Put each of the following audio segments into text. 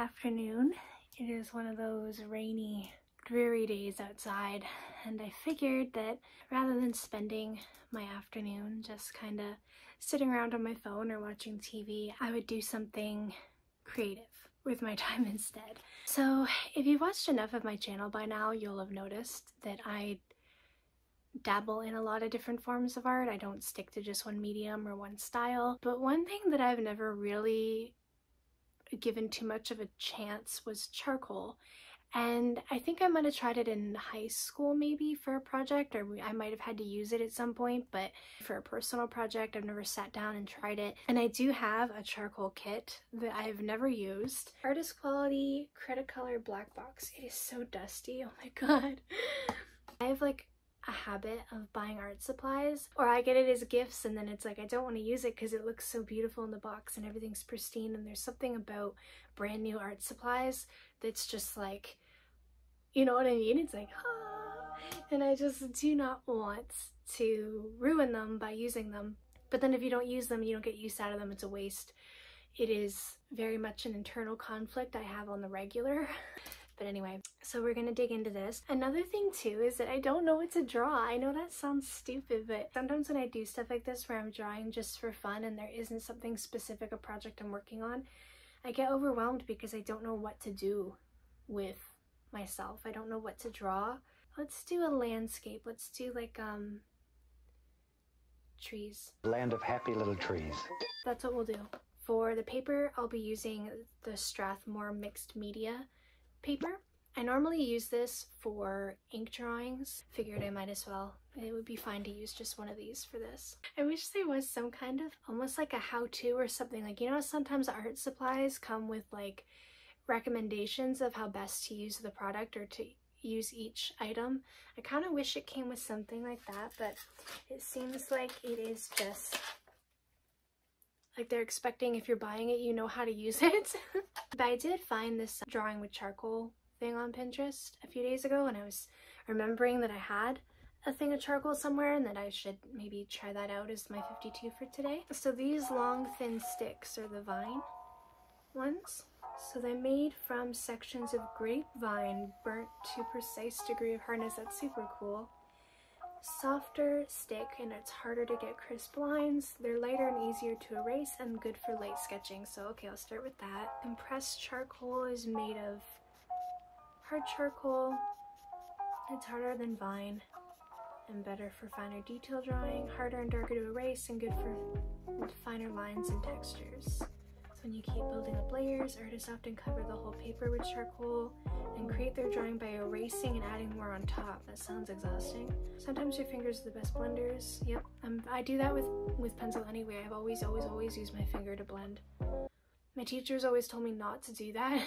afternoon. It is one of those rainy, dreary days outside, and I figured that rather than spending my afternoon just kind of sitting around on my phone or watching TV, I would do something creative with my time instead. So if you've watched enough of my channel by now, you'll have noticed that I dabble in a lot of different forms of art. I don't stick to just one medium or one style, but one thing that I've never really given too much of a chance was charcoal. And I think I might have tried it in high school maybe for a project, or I might have had to use it at some point, but for a personal project I've never sat down and tried it. And I do have a charcoal kit that I've never used. Artist Quality Credit Color Black Box. It is so dusty, oh my god. I have like a habit of buying art supplies, or I get it as gifts and then it's like I don't want to use it because it looks so beautiful in the box and everything's pristine, and there's something about brand new art supplies that's just like, you know what I mean? It's like, ah, and I just do not want to ruin them by using them. But then if you don't use them, you don't get use out of them, it's a waste. It is very much an internal conflict I have on the regular. But anyway, so we're gonna dig into this. Another thing too is that I don't know what to draw. I know that sounds stupid, but sometimes when I do stuff like this where I'm drawing just for fun and there isn't something specific, a project I'm working on, I get overwhelmed because I don't know what to do with myself. I don't know what to draw. Let's do a landscape. Let's do like trees. Land of happy little trees. That's what we'll do. For the paper, I'll be using the Strathmore mixed media paper. I normally use this for ink drawings. Figured I might as well. It would be fine to use just one of these for this. I wish there was some kind of almost like a how-to or something. Like, you know, sometimes art supplies come with like recommendations of how best to use the product or to use each item. I kind of wish it came with something like that, but it seems like it is just like they're expecting if you're buying it, you know how to use it. But I did find this drawing with charcoal thing on Pinterest a few days ago, and I was remembering that I had a thing of charcoal somewhere and that I should maybe try that out as my 52 for today. So these long thin sticks are the vine ones. So they're made from sections of grapevine burnt to precise degree of hardness. That's super cool. Softer stick, and it's harder to get crisp lines. They're lighter and easier to erase and good for light sketching. So okay, I'll start with that. Compressed charcoal is made of hard charcoal. It's harder than vine and better for finer detail drawing, harder and darker to erase and good for finer lines and textures. When you keep building up layers, artists often cover the whole paper with charcoal and create their drawing by erasing and adding more on top. That sounds exhausting. Sometimes your fingers are the best blenders. Yep, I do that with pencil anyway. I've always used my finger to blend. My teachers always told me not to do that.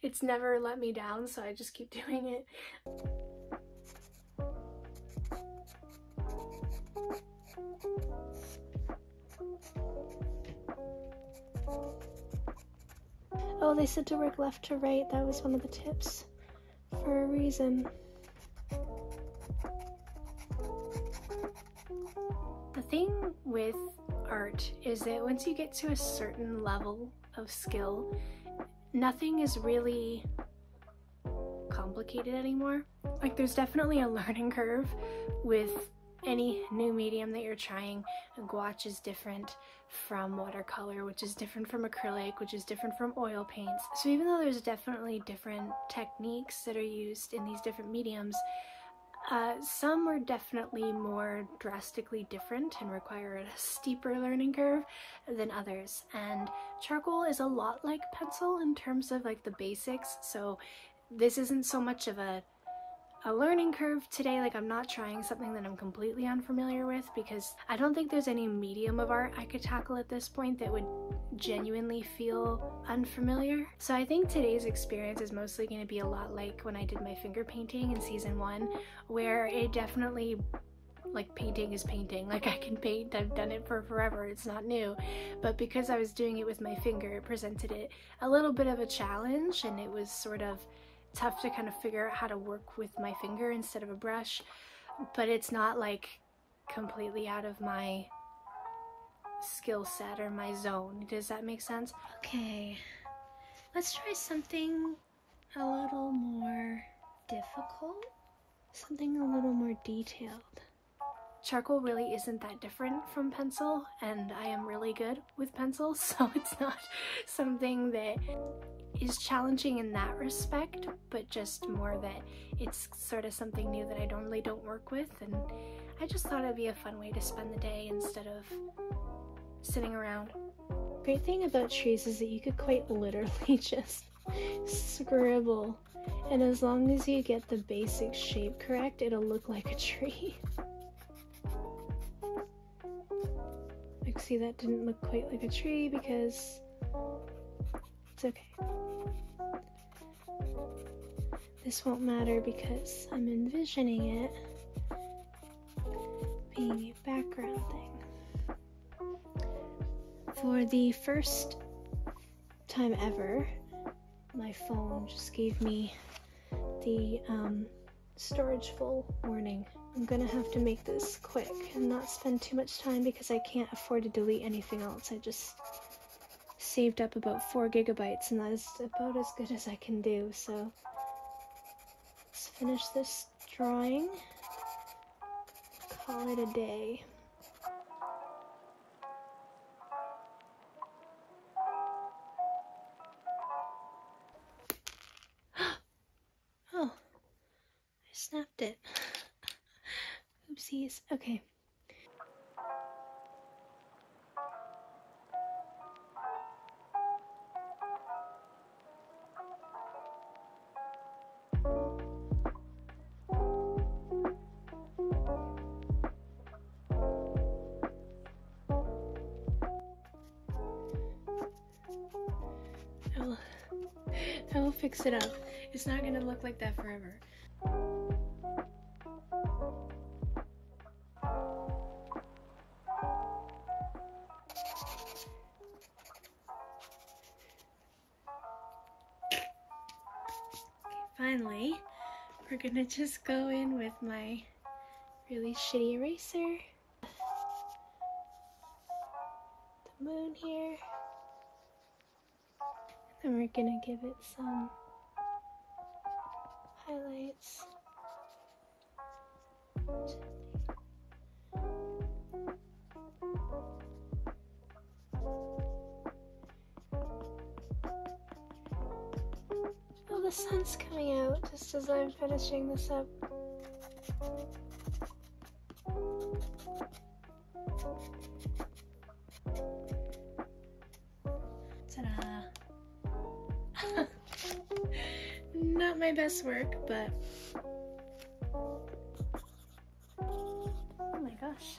It's never let me down, so I just keep doing it. Oh, they said to work left to right. That was one of the tips for a reason. The thing with art is that once you get to a certain level of skill, nothing is really complicated anymore. Like, there's definitely a learning curve with any new medium that you're trying. Gouache is different from watercolor, which is different from acrylic, which is different from oil paints. So even though there's definitely different techniques that are used in these different mediums, some are definitely more drastically different and require a steeper learning curve than others. And charcoal is a lot like pencil in terms of like the basics, so this isn't so much of a learning curve today. Like, I'm not trying something that I'm completely unfamiliar with, because I don't think there's any medium of art I could tackle at this point that would genuinely feel unfamiliar. So I think today's experience is mostly going to be a lot like when I did my finger painting in season 1, where it definitely, like, painting is painting. Like, I can paint, I've done it for forever, it's not new. But because I was doing it with my finger, it presented it a little bit of a challenge, and it was sort of tough to kind of figure out how to work with my finger instead of a brush. But it's not like completely out of my skill set or my zone. Does that make sense? Okay, Let's try something a little more difficult, something a little more detailed. Charcoal really isn't that different from pencil, and I am really good with pencil, so it's not something that is challenging in that respect, but just more that it's sort of something new that I normally don't work with, and I just thought it'd be a fun way to spend the day instead of sitting around. Great thing about trees is that you could quite literally just scribble, and as long as you get the basic shape correct, it'll look like a tree. Like, see, that didn't look quite like a tree because it's okay. This won't matter because I'm envisioning it being a background thing. For the first time ever, my phone just gave me the storage full warning. I'm gonna have to make this quick and not spend too much time because I can't afford to delete anything else. I just saved up about 4 gigabytes and that is about as good as I can do, so let's finish this drawing, call it a day. Oh, I snapped it. Oopsies. Okay. I will fix it up. It's not gonna look like that forever. Finally, we're gonna just go in with my really shitty eraser. The moon here. And we're gonna give it some highlights. Oh, the sun's coming out just as I'm finishing this up. Ta-da! Not my best work, but oh my gosh.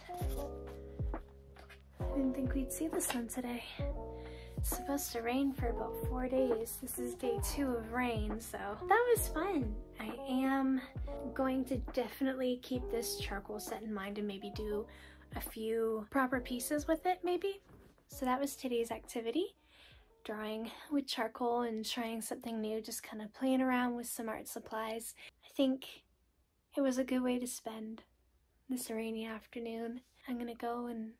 I didn't think we'd see the sun today. It's supposed to rain for about 4 days. This is day 2 of rain, so that was fun. I am going to definitely keep this charcoal set in mind and maybe do a few proper pieces with it, maybe. So that was today's activity. Drawing with charcoal and trying something new, just kind of playing around with some art supplies. I think it was a good way to spend this rainy afternoon. I'm gonna go and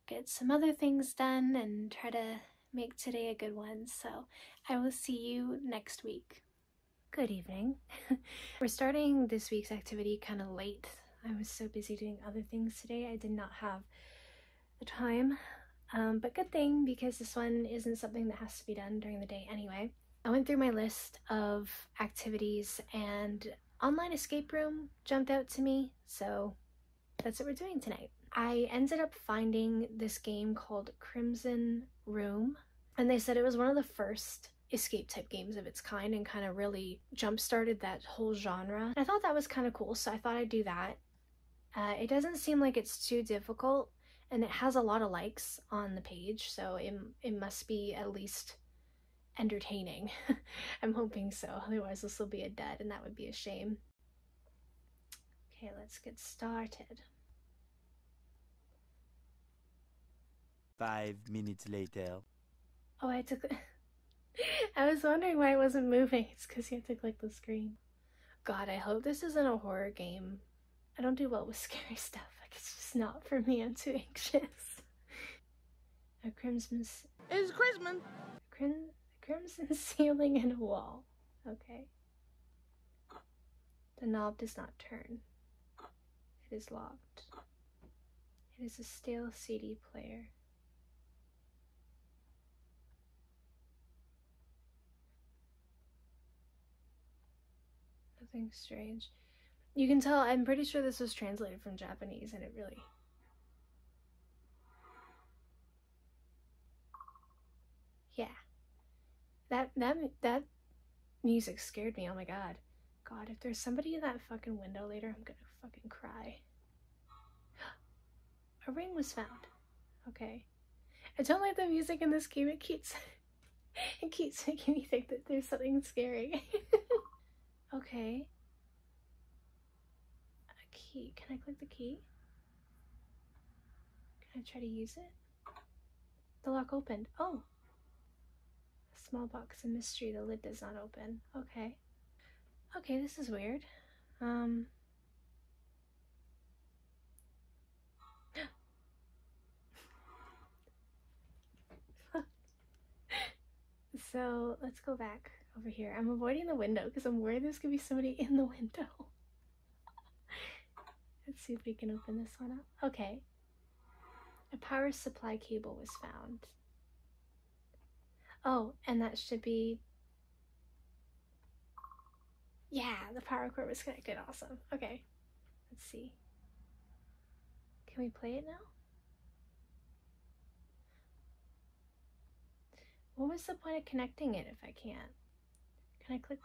get some other things done and try to make today a good one, so I will see you next week. Good evening. We're starting this week's activity kind of late. I was so busy doing other things today, I did not have the time. But good thing, because this one isn't something that has to be done during the day anyway. I went through my list of activities and online escape room jumped out to me, so that's what we're doing tonight. I ended up finding this game called Crimson Room, and they said it was one of the first escape type games of its kind and kind of really jump-started that whole genre. I thought that was kind of cool, so I thought I'd do that. It doesn't seem like it's too difficult, and it has a lot of likes on the page, so it must be at least entertaining. I'm hoping so, otherwise this will be a dud and that would be a shame. Okay, let's get started. 5 minutes later. Oh, I took I was wondering why it wasn't moving. It's because you had to click the screen. God, I hope this isn't a horror game. I don't do well with scary stuff. Like, it's just not for me. I'm too anxious. A Christmas. It's Christmas. bathrooms and ceiling and a wall. Okay. The knob does not turn. It is locked. It is a stale CD player. Nothing strange. You can tell, I'm pretty sure this was translated from Japanese, and it really... Yeah. That music scared me, oh my god. God, if there's somebody in that fucking window later, I'm gonna fucking cry. A ring was found. Okay. I don't like the music in this game, it keeps making me think that there's something scary. Okay. A key. Can I click the key? Can I try to use it? The lock opened. Oh! A small box of mystery. The lid does not open. Okay. Okay, this is weird. So let's go back over here. I'm avoiding the window because I'm worried there's gonna be somebody in the window. Let's see if we can open this one up. Okay. A power supply cable was found. Oh, and that should be... Yeah, the power cord was connected. Awesome. Okay. Let's see. Can we play it now? What was the point of connecting it if I can't? Can I click?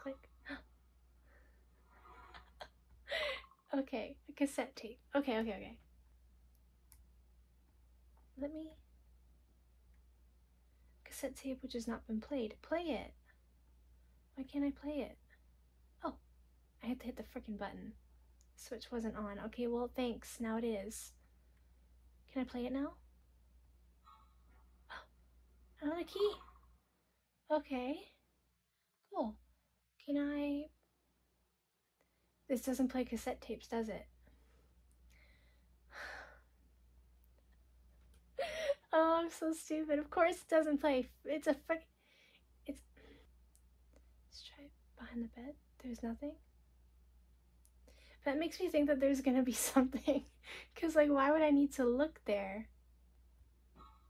Okay, a cassette tape. Okay. Let me... Cassette tape which has not been played. Play it! Why can't I play it? Oh, I had to hit the freaking button. Switch wasn't on. Okay, well, thanks. Now it is. Can I play it now? Another key! Okay. Cool. Can I... This doesn't play cassette tapes, does it? Oh, I'm so stupid. Of course it doesn't play. It's a frick... It's... Let's try behind the bed. There's nothing. That makes me think that there's gonna be something. Because, like, why would I need to look there?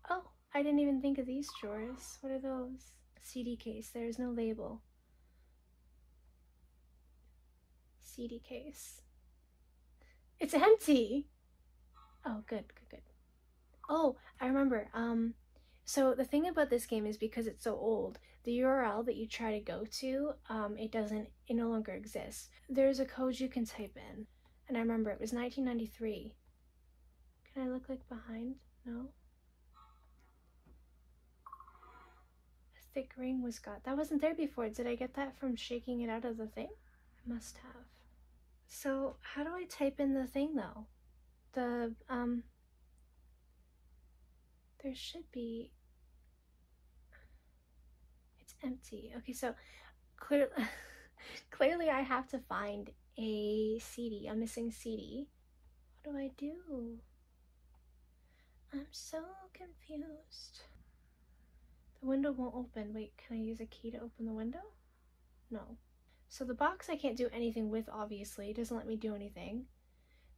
Oh, I didn't even think of these drawers. What are those? CD case. There is no label. CD case. It's empty! Oh, good. Oh, I remember. So the thing about this game is because it's so old, the URL that you try to go to, it no longer exists. There's a code you can type in, and I remember it was 1993. Can I look, like, behind? No? A thick ring was got. That wasn't there before. Did I get that from shaking it out of the thing? I must have. So, how do I type in the thing, though? There should be... It's empty. Okay, so clearly I have to find a CD, a missing CD. What do I do? I'm so confused. The window won't open. Wait, can I use a key to open the window? No. So the box I can't do anything with, obviously. It doesn't let me do anything.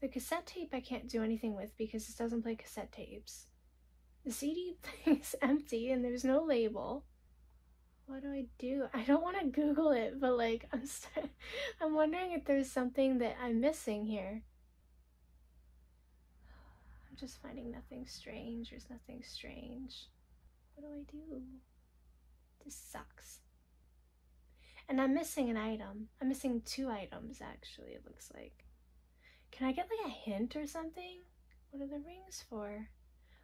The cassette tape I can't do anything with because it doesn't play cassette tapes. The CD thing is empty and there's no label. What do I do? I don't want to Google it, but, like, I'm wondering if there's something that I'm missing here. I'm just finding nothing strange. There's nothing strange. What do I do? This sucks. And I'm missing an item. I'm missing 2 items, actually, it looks like. Can I get, like, a hint or something? What are the rings for?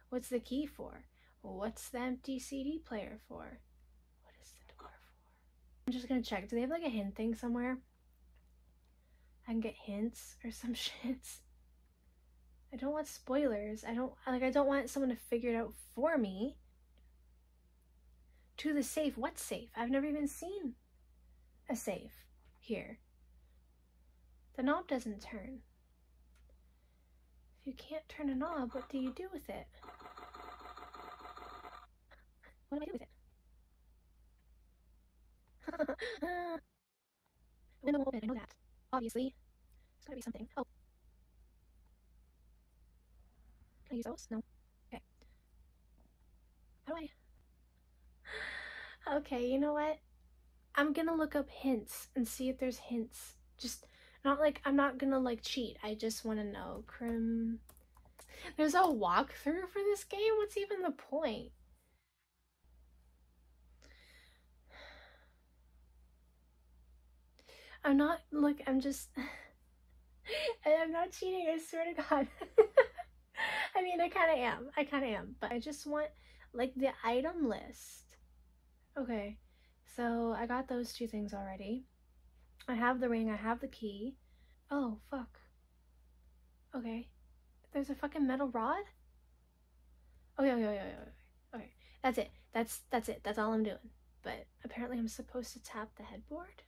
What's the key for? What's the empty CD player for? What is the door for? I'm just gonna check. Do they have, like, a hint thing somewhere? I can get hints or some shit. I don't want spoilers. I don't want someone to figure it out for me. To the safe. What safe? I've never even seen a safe here. The knob doesn't turn. If you can't turn a knob, what do you do with it? What do I do with it? Window open, I know that. Obviously. There's gotta be something. Oh, can I use those? No. Okay. How do I? Okay, you know what? I'm gonna look up hints and see if there's hints. Just not like I'm not gonna like cheat. I just want to know. There's a walkthrough for this game. What's even the point? I'm not. Look, I'm just. I'm not cheating. I swear to God. I mean, I kind of am. I kind of am. But I just want like the item list. Okay, so I got those two things already. I have the ring. I have the key. Oh fuck. Okay. There's a fucking metal rod? Okay, okay, okay, okay, okay. That's it. That's it. That's all I'm doing. But apparently I'm supposed to tap the headboard?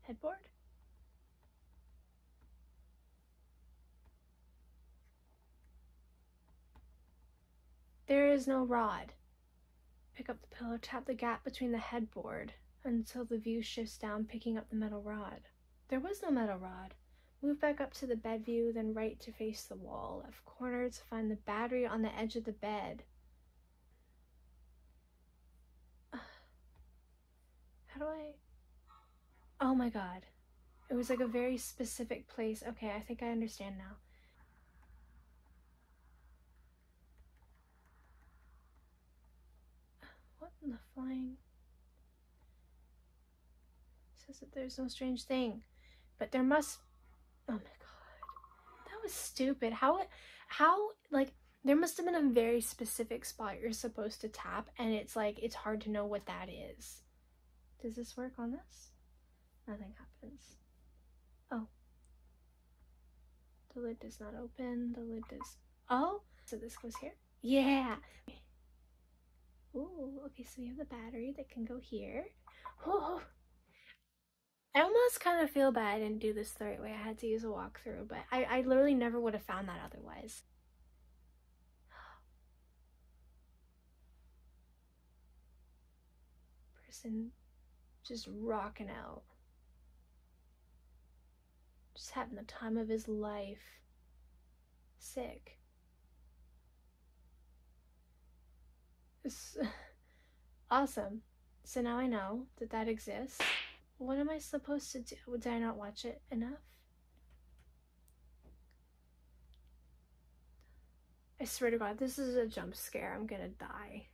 Headboard? There is no rod. Pick up the pillow, tap the gap between the headboard until the view shifts down, picking up the metal rod. There was no metal rod. Move back up to the bed view, then right to face the wall. Left corner to find the battery on the edge of the bed. How do I... Oh my god. It was like a very specific place. Okay, I think I understand now. What in the flying... It says that there's no strange thing. But there must... Oh my god. That was stupid. How, like, there must have been a very specific spot you're supposed to tap, and it's like, it's hard to know what that is. Does this work on this? Nothing happens. Oh. The lid does not open. The lid does... Oh! So this goes here? Yeah! Ooh, okay, so we have the battery that can go here. Oh! I almost kind of feel bad I didn't do this the right way. I had to use a walkthrough, but I literally never would have found that otherwise. Person just rocking out. Just having the time of his life. Sick. It's awesome. So now I know that that exists. What am I supposed to do? Did I not watch it enough? I swear to God, this is a jump scare. I'm gonna die.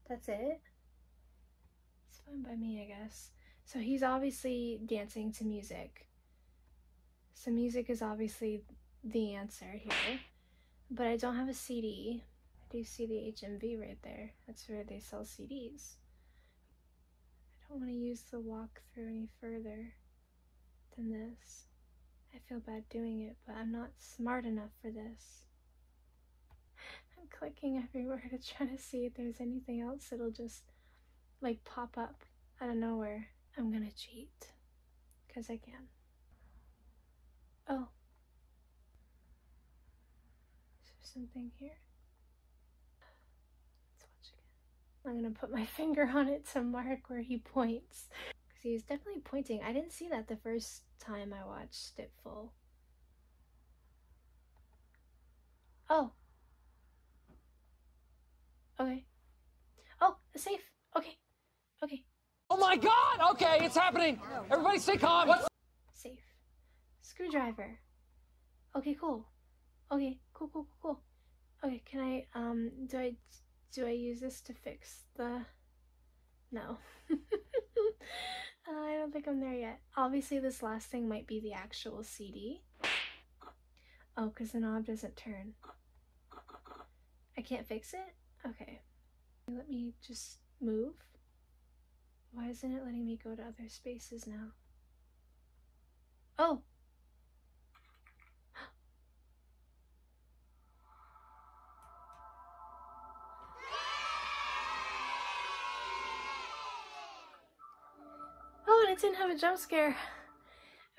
That's it? It's fine by me, I guess. So he's obviously dancing to music. So music is obviously the answer here. But I don't have a CD. I do see the HMV right there. That's where they sell CDs. I don't want to use the walkthrough any further than this. I feel bad doing it, but I'm not smart enough for this. I'm clicking everywhere to try to see if there's anything else. It'll just like pop up out of nowhere. I'm gonna cheat because I can. Oh, is there something here? Let's watch again. I'm gonna put my finger on it to mark where he points because he's definitely pointing. I didn't see that the first time I watched it full. Oh. Okay. Oh, a safe. Okay. Okay. Oh my god! Okay, it's happening! Everybody stay calm! What's... Safe. Screwdriver. Okay, cool. Okay, cool. Okay, can I, do I use this to fix the... No. I don't think I'm there yet. Obviously, this last thing might be the actual CD. Oh, because the knob doesn't turn. I can't fix it? Okay. Let me just move. Why isn't it letting me go to other spaces now? Oh! Oh, and it didn't have a jump scare.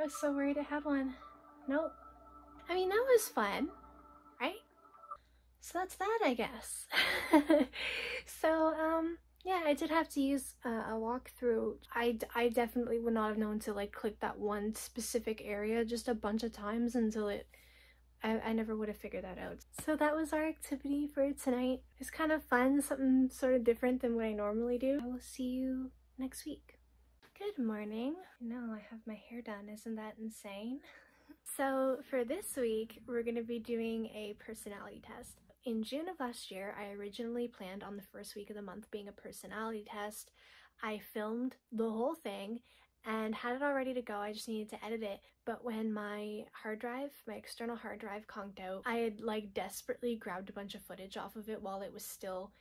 I was so worried I had one. Nope. I mean, that was fun, right? So that's that, I guess. So, yeah, I did have to use a walkthrough. I definitely would not have known to like click that one specific area just a bunch of times until I never would have figured that out. So that was our activity for tonight. It's kind of fun, something sort of different than what I normally do. I will see you next week. Good morning. No, I have my hair done. Isn't that insane? So for this week, we're going to be doing a personality test. In June of last year, I originally planned on the first week of the month being a personality test. I filmed the whole thing and had it all ready to go. I just needed to edit it. But when my hard drive, my external hard drive conked out, I had like desperately grabbed a bunch of footage off of it while it was still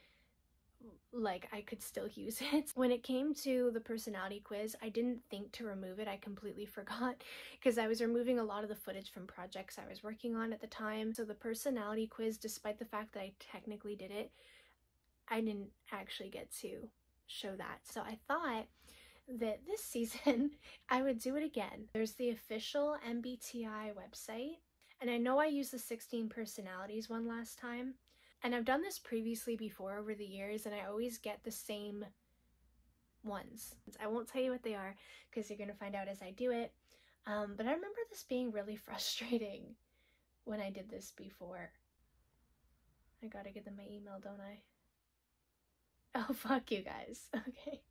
like I could still use it. When it came to the personality quiz, I didn't think to remove it. I completely forgot because I was removing a lot of the footage from projects I was working on at the time. So the personality quiz, despite the fact that I technically did it, I didn't actually get to show that. So I thought that this season I would do it again. There's the official MBTI website, and I know I used the 16 personalities one last time. And I've done this previously before over the years, and I always get the same ones. I won't tell you what they are because you're going to find out as I do it. But I remember this being really frustrating when I did this before. I gotta give them my email, don't I? Oh, fuck you guys. Okay.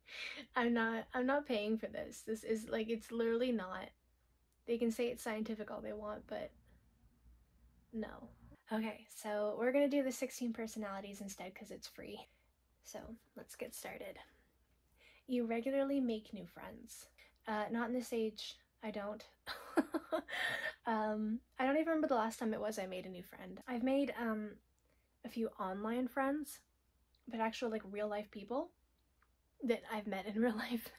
I'm not paying for this. This is like, it's literally not. They can say it's scientific all they want, but no. Okay, so we're gonna do the 16 personalities instead because it's free. So let's get started. You regularly make new friends. Not in this age, I don't. I don't even remember the last time it was I made a new friend. I've made a few online friends, but actual like real life people that I've met in real life.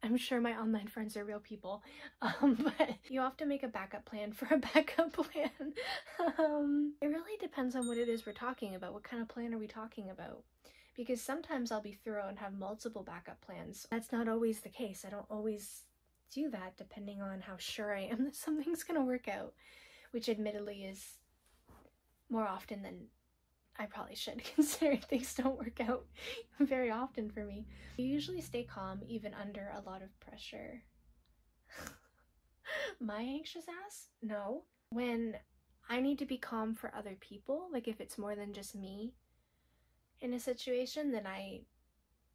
I'm sure my online friends are real people, but you have to make a backup plan for a backup plan. It really depends on what it is we're talking about. What kind of plan are we talking about? Because sometimes I'll be thorough and have multiple backup plans. That's not always the case. I don't always do that depending on how sure I am that something's gonna work out, which admittedly is more often than I probably should, considering things don't work out very often for me. I usually stay calm even under a lot of pressure. My anxious ass? No. When I need to be calm for other people, like if it's more than just me in a situation, then I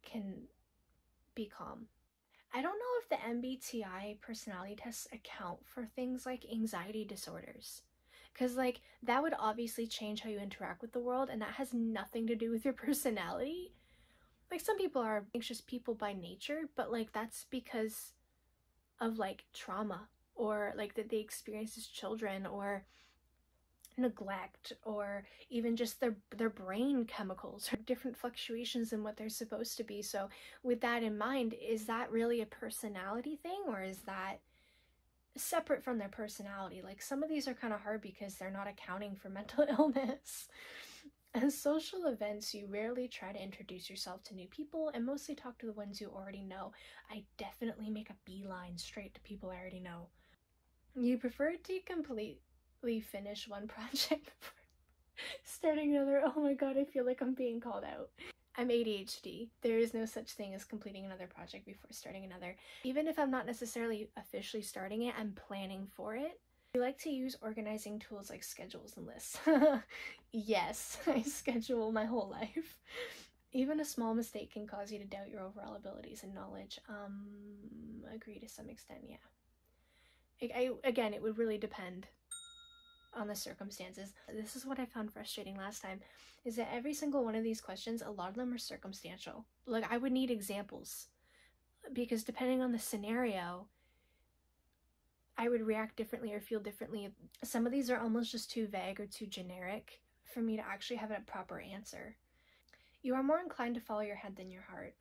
can be calm. I don't know if the MBTI personality tests account for things like anxiety disorders. Because, like, that would obviously change how you interact with the world, and that has nothing to do with your personality. Like, some people are anxious people by nature, but, like, that's because of, like, trauma, or, like, that they experienced as children, or neglect, or even just their brain chemicals, or different fluctuations in what they're supposed to be. So, with that in mind, is that really a personality thing, or is that separate from their personality? Like, some of these are kind of hard because they're not accounting for mental illness. As social events, you rarely try to introduce yourself to new people and mostly talk to the ones you already know. I definitely make a beeline straight to people I already know. You prefer to completely finish one project before starting another. Oh my god, I feel like I'm being called out. I'm ADHD. There is no such thing as completing another project before starting another. Even if I'm not necessarily officially starting it, I'm planning for it. I like to use organizing tools like schedules and lists. Yes, I schedule my whole life. Even a small mistake can cause you to doubt your overall abilities and knowledge. Agree to some extent, yeah. Again, it would really depend on the circumstances. This is what I found frustrating last time, is that every single one of these questions, a lot of them are circumstantial. Like, I would need examples, because depending on the scenario, I would react differently or feel differently. Some of these are almost just too vague or too generic for me to actually have a proper answer. You are more inclined to follow your head than your heart.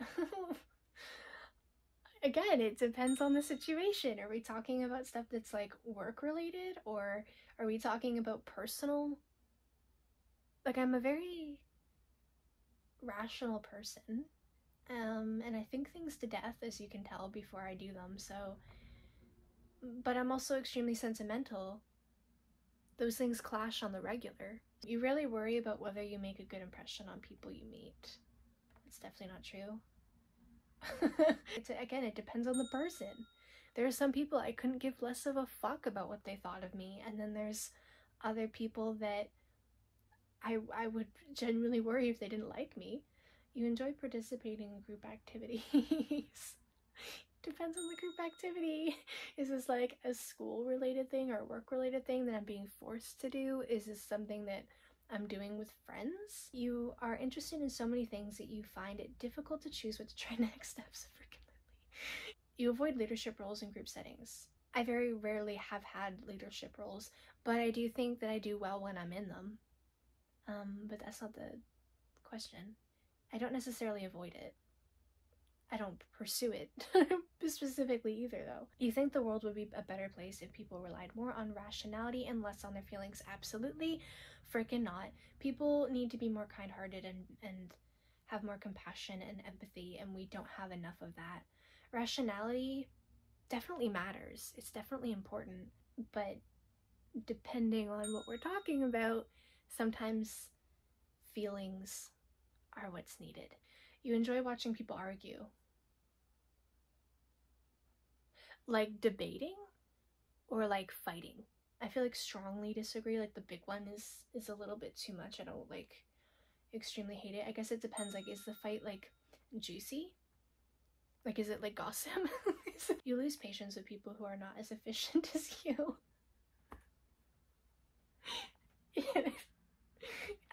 Again, it depends on the situation. Are we talking about stuff that's like work related, or are we talking about personal? Like, I'm a very rational person, and I think things to death, as you can tell, before I do them. So but I'm also extremely sentimental. Those things clash on the regular. You rarely worry about whether you make a good impression on people you meet. It's definitely not true. Again, it depends on the person. There are some people I couldn't give less of a fuck about what they thought of me, and then there's other people that I would genuinely worry if they didn't like me. You enjoy participating in group activities. Depends on the group activity. Is this like a school related thing or work related thing that I'm being forced to do? Is this something that I'm doing with friends? You are interested in so many things that you find it difficult to choose what to try next. Absolutely. You avoid leadership roles in group settings. I very rarely have had leadership roles, but I do think that I do well when I'm in them. But that's not the question. I don't necessarily avoid it. I don't pursue it specifically either, though. You think the world would be a better place if people relied more on rationality and less on their feelings? Absolutely freaking not. People need to be more kind-hearted and have more compassion and empathy, and we don't have enough of that. Rationality definitely matters. It's definitely important, but depending on what we're talking about, sometimes feelings are what's needed. You enjoy watching people argue. Like debating or like fighting? I feel like strongly disagree. Like the big one is a little bit too much. I don't like extremely hate it. I guess it depends. Like, is the fight like juicy? Like, is it like gossip? You lose patience with people who are not as efficient as you.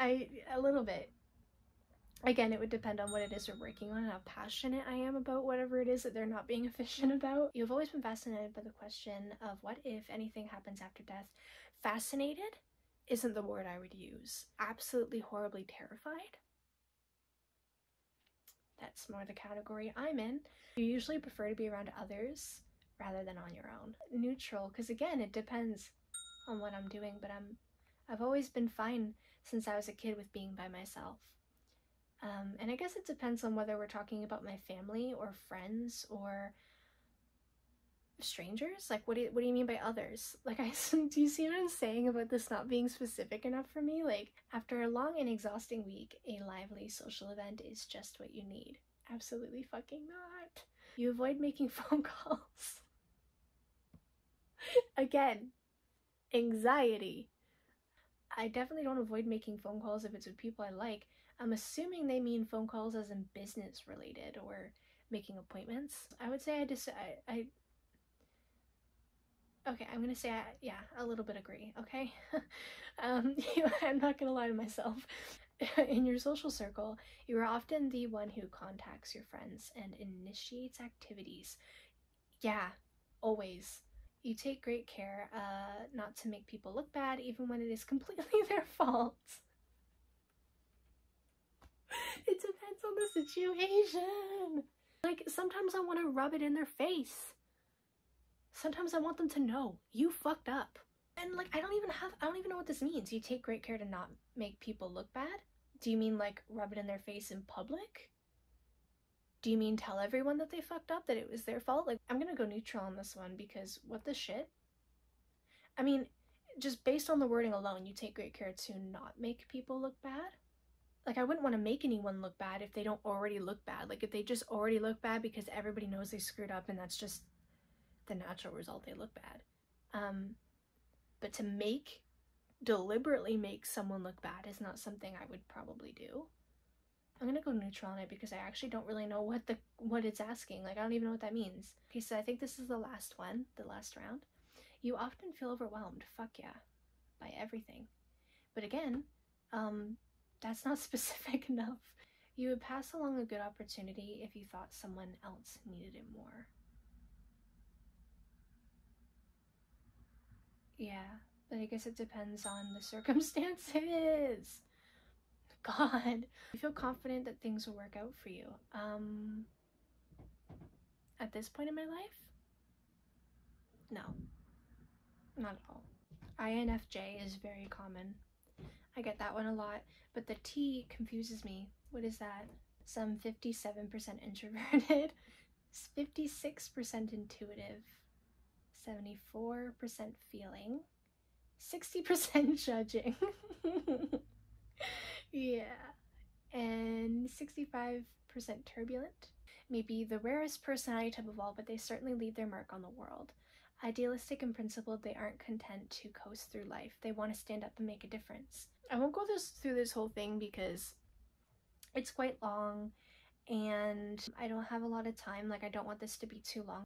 A little bit. Again, it would depend on what it is we're working on and how passionate I am about whatever it is that they're not being efficient about. You've always been fascinated by the question of what if anything happens after death. Fascinated isn't the word I would use. Absolutely horribly terrified. That's more the category I'm in. You usually prefer to be around others rather than on your own. Neutral, because again, it depends on what I'm doing, but I've always been fine since I was a kid with being by myself. And I guess it depends on whether we're talking about my family or friends or strangers. Like, what do you mean by others? Like, do you see what I'm saying about this not being specific enough for me? Like, after a long and exhausting week, a lively social event is just what you need. Absolutely fucking not. You avoid making phone calls. Again, anxiety. I definitely don't avoid making phone calls if it's with people I like. I'm assuming they mean phone calls as in business related or making appointments. I would say okay, I'm gonna say yeah, a little bit agree, okay? I'm not gonna lie to myself. In your social circle, you are often the one who contacts your friends and initiates activities. Yeah, always. You take great care not to make people look bad, even when it is completely their fault. It depends on the situation. Like, sometimes I want to rub it in their face. Sometimes I want them to know you fucked up. And like, I don't even know what this means. You take great care to not make people look bad? Do you mean like rub it in their face in public? Do you mean tell everyone that they fucked up, that it was their fault? Like, I'm gonna go neutral on this one because what the shit? I mean, just based on the wording alone, you take great care to not make people look bad. Like, I wouldn't want to make anyone look bad if they don't already look bad. Like, if they just already look bad because everybody knows they screwed up and that's just the natural result, they look bad. But to deliberately make someone look bad is not something I would probably do. I'm gonna go neutral on it because I actually don't really know what it's asking. Like, I don't even know what that means. Okay, so I think this is the last one, the last round. You often feel overwhelmed, fuck yeah, by everything. But again, that's not specific enough. You would pass along a good opportunity if you thought someone else needed it more. Yeah, but I guess it depends on the circumstances. God. I feel confident that things will work out for you. At this point in my life? No. Not at all. INFJ is very common. I get that one a lot, but the T confuses me. What is that? Some 57% introverted, 56% intuitive, 74% feeling, 60% judging, yeah, and 65% turbulent. Maybe the rarest personality type of all, but they certainly leave their mark on the world. Idealistic and principled, they aren't content to coast through life. They want to stand up and make a difference. I won't go through this whole thing because it's quite long and I don't have a lot of time. Like, I don't want this to be too long.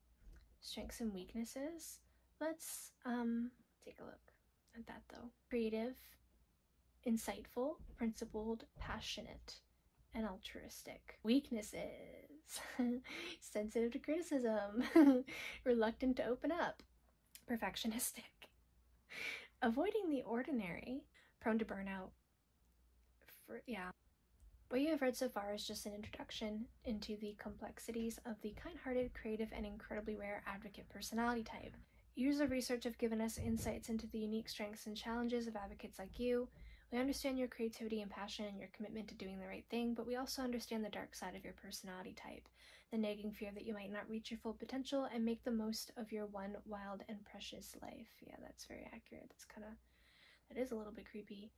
Strengths and weaknesses. Let's take a look at that though. Creative, insightful, principled, passionate, and altruistic. Weaknesses. Sensitive to criticism, reluctant to open up, perfectionistic, avoiding the ordinary, prone to burnout. What you have read so far is just an introduction into the complexities of the kind-hearted, creative, and incredibly rare advocate personality type. Years of research have given us insights into the unique strengths and challenges of advocates like you. We understand your creativity and passion and your commitment to doing the right thing, but we also understand the dark side of your personality type, the nagging fear that you might not reach your full potential and make the most of your one wild and precious life. Yeah, that's very accurate. That is a little bit creepy.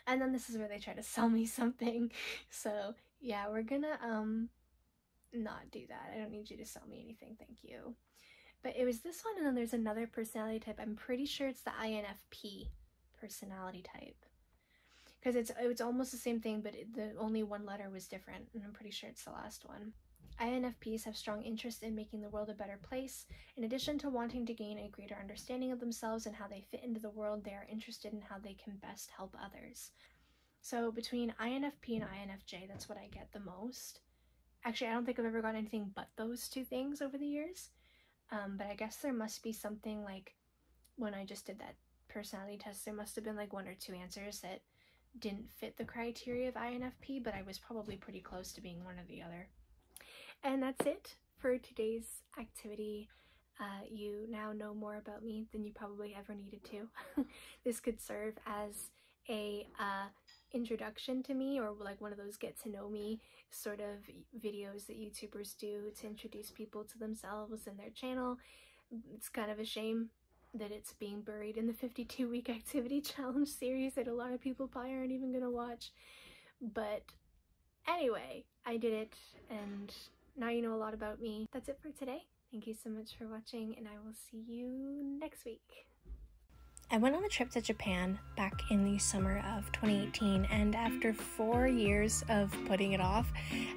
And then this is where they try to sell me something. So yeah, we're gonna not do that. I don't need you to sell me anything, thank you. But it was this one, and then there's another personality type. I'm pretty sure it's the INFP personality type, because it's almost the same thing, but the only one letter was different, and I'm pretty sure it's the last one. INFPs have strong interest in making the world a better place. In addition to wanting to gain a greater understanding of themselves and how they fit into the world, they are interested in how they can best help others. So between INFP and INFJ, that's what I get the most. Actually, I don't think I've ever gotten anything but those two things over the years. But I guess there must be something, like when I just did that personality test, there must have been like 1 or 2 answers that didn't fit the criteria of INFP, but I was probably pretty close to being one or the other. And that's it for today's activity. You now know more about me than you probably ever needed to. This could serve as a introduction to me, or like one of those get to know me sort of videos that YouTubers do to introduce people to themselves and their channel. It's kind of a shame that it's being buried in the 52-week activity challenge series that a lot of people probably aren't even gonna watch. But anyway, I did it, and now you know a lot about me. That's it for today. Thank you so much for watching, and I will see you next week. I went on a trip to Japan back in the summer of 2018, and after 4 years of putting it off,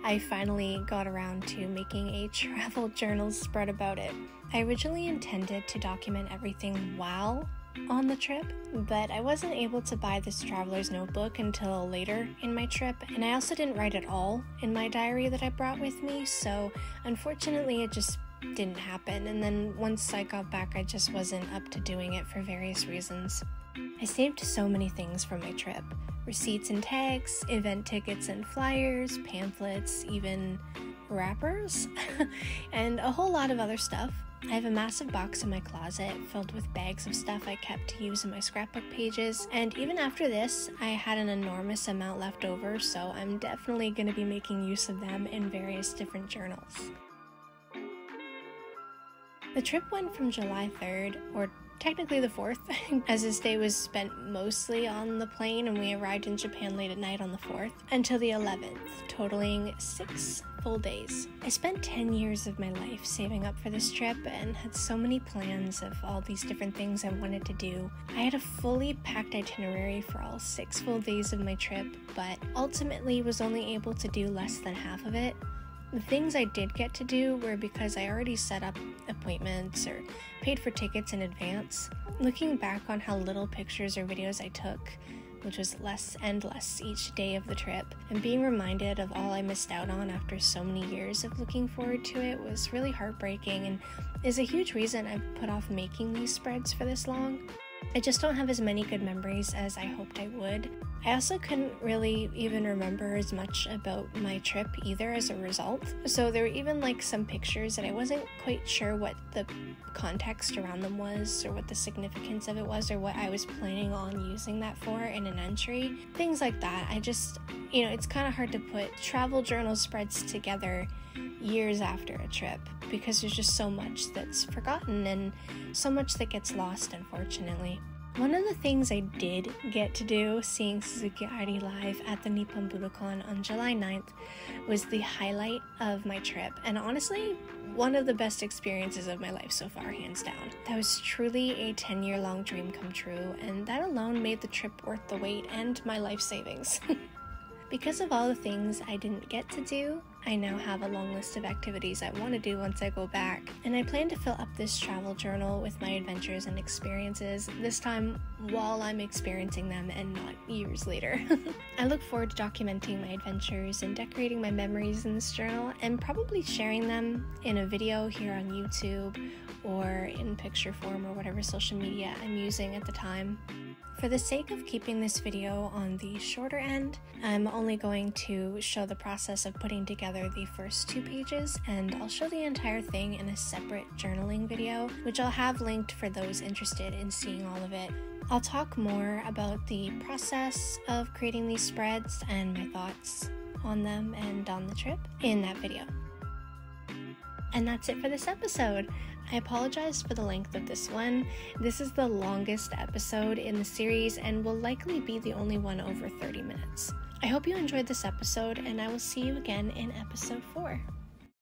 I finally got around to making a travel journal spread about it. I originally intended to document everything while on the trip, but I wasn't able to buy this traveler's notebook until later in my trip, and I also didn't write at all in my diary that I brought with me, so unfortunately it just didn't happen. And then once I got back, I just wasn't up to doing it for various reasons. I saved so many things from my trip: receipts and tags, event tickets and flyers, pamphlets, even wrappers, and a whole lot of other stuff. I have a massive box in my closet filled with bags of stuff I kept to use in my scrapbook pages, and even after this, I had an enormous amount left over, so I'm definitely going to be making use of them in various different journals. The trip went from July 3rd, or technically the 4th, as this day was spent mostly on the plane, and we arrived in Japan late at night on the 4th, until the 11th, totaling 6 full days. I spent 10 years of my life saving up for this trip and had so many plans of all these different things I wanted to do. I had a fully packed itinerary for all 6 full days of my trip, but ultimately was only able to do less than half of it. The things I did get to do were because I already set up appointments or paid for tickets in advance. Looking back on how little pictures or videos I took, which was less and less each day of the trip, and being reminded of all I missed out on after so many years of looking forward to it was really heartbreaking, and is a huge reason I've put off making these spreads for this long. I just don't have as many good memories as I hoped I would. I also couldn't really even remember as much about my trip either as a result. So there were even like some pictures that I wasn't quite sure what the context around them was, or what the significance of it was, or what I was planning on using that for in an entry. Things like that. I just, it's kind of hard to put travel journal spreads together years after a trip because there's just so much that's forgotten and so much that gets lost, unfortunately. One of the things I did get to do seeing Suzuki Ari live at the Nippon Budokan on July 9th was the highlight of my trip, and honestly, one of the best experiences of my life so far, hands down. That was truly a 10-year-long dream come true, and that alone made the trip worth the wait and my life savings. Because of all the things I didn't get to do, I now have a long list of activities I want to do once I go back, and I plan to fill up this travel journal with my adventures and experiences, this time while I'm experiencing them and not years later. I look forward to documenting my adventures and decorating my memories in this journal, and probably sharing them in a video here on YouTube or in picture form or whatever social media I'm using at the time. For the sake of keeping this video on the shorter end, I'm only going to show the process of putting together the first 2 pages, and I'll show the entire thing in a separate journaling video, which I'll have linked for those interested in seeing all of it. I'll talk more about the process of creating these spreads and my thoughts on them and on the trip in that video. And that's it for this episode. I apologize for the length of this one. This is the longest episode in the series and will likely be the only one over 30 minutes. I hope you enjoyed this episode, and I will see you again in episode 4.